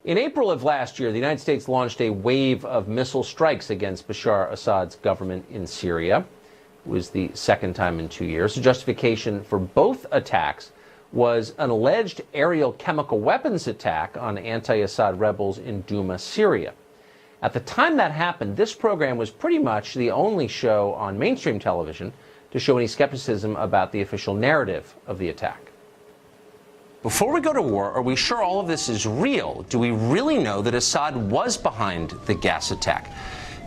In April of last year, the United States launched a wave of missile strikes against Bashar Assad's government in Syria. It was the second time in 2 years. The justification for both attacks was an alleged aerial chemical weapons attack on anti-Assad rebels in Douma, Syria. At the time that happened, this program was pretty much the only show on mainstream television to show any skepticism about the official narrative of the attack. Before we go to war, are we sure all of this is real? Do we really know that Assad was behind the gas attack?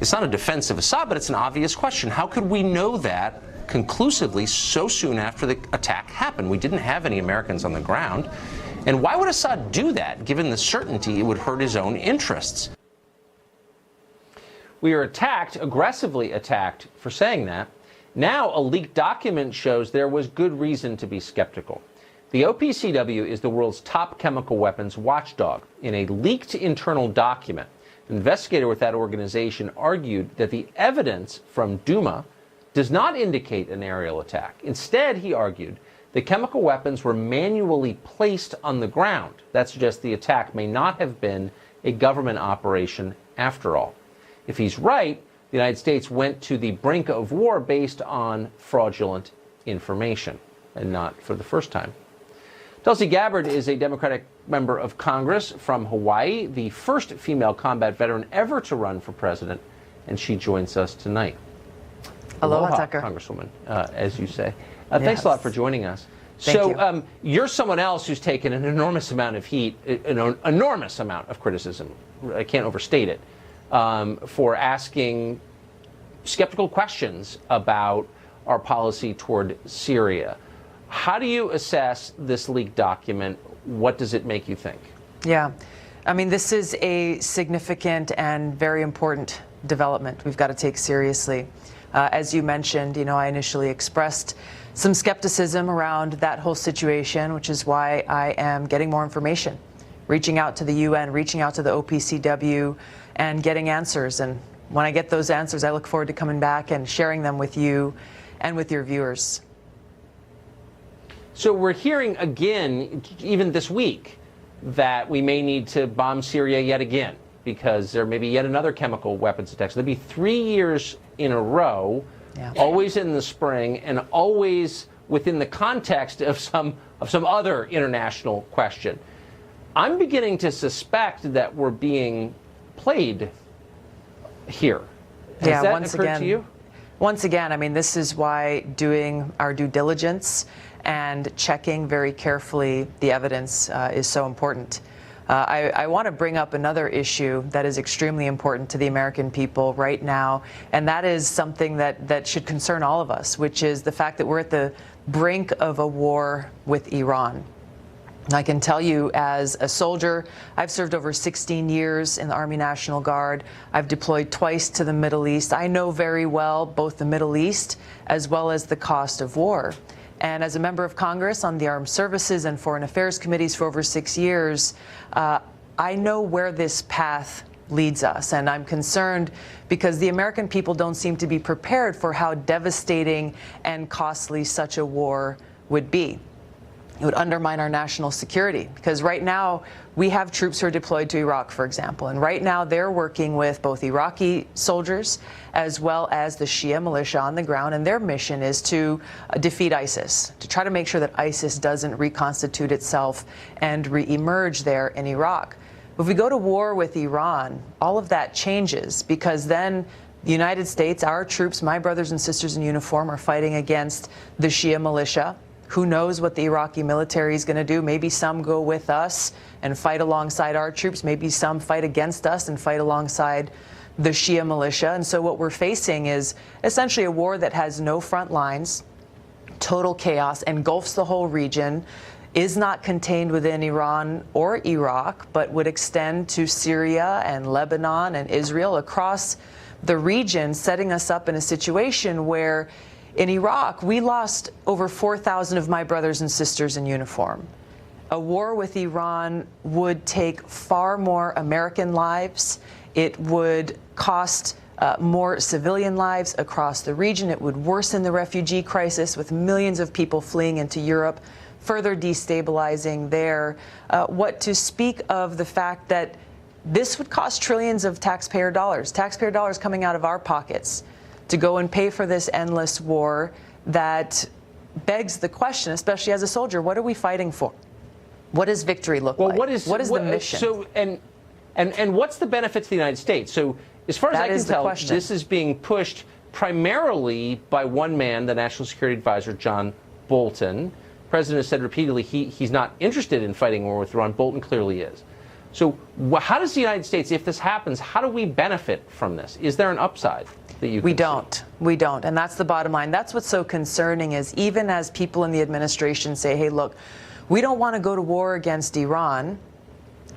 It's not a defense of Assad, but it's an obvious question. How could we know that conclusively so soon after the attack happened? We didn't have any Americans on the ground. And why would Assad do that, given the certainty it would hurt his own interests? We are attacked, aggressively attacked, for saying that. Now, a leaked document shows there was good reason to be skeptical. The OPCW is the world's top chemical weapons watchdog. In a leaked internal document, an investigator with that organization argued that the evidence from Douma does not indicate an aerial attack. Instead, he argued, the chemical weapons were manually placed on the ground. That suggests the attack may not have been a government operation after all. If he's right, the United States went to the brink of war based on fraudulent information, and not for the first time. Tulsi Gabbard is a Democratic member of Congress from Hawaii, the first female combat veteran ever to run for president, and she joins us tonight. Aloha, Tucker. Congresswoman, as you say. Thanks a lot for joining us. Thank you. You're someone else who's taken an enormous amount of heat, an enormous amount of criticism, I can't overstate it, for asking skeptical questions about our policy toward Syria. How do you assess this leaked document? What does it make you think? Yeah, I mean, this is a significant and very important development we've got to take seriously. As you mentioned, I initially expressed some skepticism around that whole situation, which is why I am getting more information, reaching out to the UN, reaching out to the OPCW, and getting answers. And when I get those answers, I look forward to coming back and sharing them with you and with your viewers. So we're hearing again, even this week, that we may need to bomb Syria yet again because there may be yet another chemical weapons attack. So there'll be 3 years in a row, always in the spring, and always within the context of some other international question. I'm beginning to suspect that we're being played here. Has that occurred to you? Once again, I mean, this is why doing our due diligence and checking very carefully the evidence is so important. I want to bring up another issue that is extremely important to the American people right now, and that is something that should concern all of us, which is the fact that we're at the brink of a war with Iran. I can tell you, as a soldier, I've served over 16 years in the Army National Guard. I've deployed twice to the Middle East. I know very well both the Middle East as well as the cost of war. And as a member of Congress on the Armed Services and Foreign Affairs Committees for over 6 years, I know where this path leads us. And I'm concerned because the American people don't seem to be prepared for how devastating and costly such a war would be. It would undermine our national security, because right now we have troops who are deployed to Iraq, for example, and right now they're working with both Iraqi soldiers as well as the Shia militia on the ground, and their mission is to defeat ISIS, to try to make sure that ISIS doesn't reconstitute itself and re-emerge there in Iraq. If we go to war with Iran, all of that changes, because then the United States, our troops, my brothers and sisters in uniform, are fighting against the Shia militia. Who knows what the Iraqi military is going to do? Maybe some go with us and fight alongside our troops. Maybe some fight against us and fight alongside the Shia militia. And so what we're facing is essentially a war that has no front lines, total chaos, engulfs the whole region, is not contained within Iran or Iraq, but would extend to Syria and Lebanon and Israel, across the region, setting us up in a situation where in Iraq, we lost over 4,000 of my brothers and sisters in uniform. A war with Iran would take far more American lives. It would cost more civilian lives across the region. It would worsen the refugee crisis with millions of people fleeing into Europe, further destabilizing there. What to speak of the fact that this would cost trillions of taxpayer dollars coming out of our pockets to go and pay for this endless war that begs the question, especially as a soldier, what are we fighting for? What does victory look like? What is the mission? So, and what's the benefit to the United States? So, as far as I can tell, this is being pushed primarily by one man, the National Security Advisor, John Bolton. The President has said repeatedly he's not interested in fighting a war with Iran. Bolton clearly is. So how does the United States, if this happens, how do we benefit from this? Is there an upside that you can We don't. We don't. And that's the bottom line. That's what's so concerning is even as people in the administration say, hey, look, we don't want to go to war against Iran,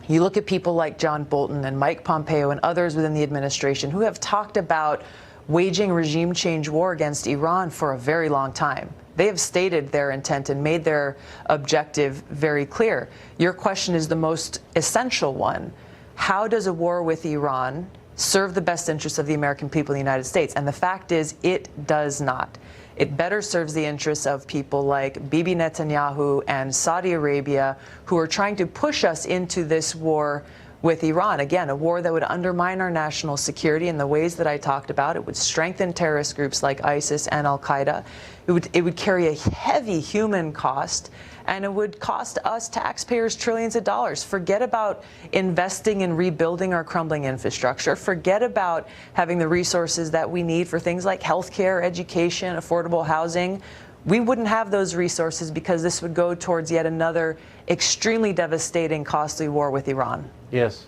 you look at people like John Bolton and Mike Pompeo and others within the administration who have talked about waging regime change war against Iran for a very long time. They have stated their intent and made their objective very clear. Your question is the most essential one. How does a war with Iran serve the best interests of the American people in the United States? And the fact is, it does not. It better serves the interests of people like Bibi Netanyahu and Saudi Arabia, who are trying to push us into this war with Iran. Again, a war that would undermine our national security in the ways that I talked about. It would strengthen terrorist groups like ISIS and Al-Qaeda. It would carry a heavy human cost, and it would cost us taxpayers trillions of dollars. Forget about investing in rebuilding our crumbling infrastructure. Forget about having the resources that we need for things like healthcare, education, affordable housing. We wouldn't have those resources because this would go towards yet another extremely devastating, costly war with Iran. Yes.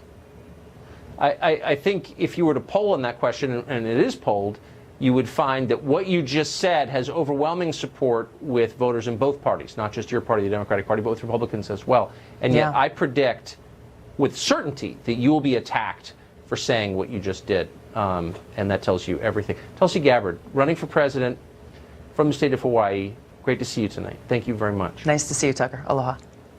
I think if you were to poll on that question, and it is polled, you would find that what you just said has overwhelming support with voters in both parties, not just your party, the Democratic Party, but with Republicans as well. And yet I predict with certainty that you will be attacked for saying what you just did. And that tells you everything. Tulsi Gabbard, running for president from the state of Hawaii. Great to see you tonight. Thank you very much. Nice to see you, Tucker. Aloha.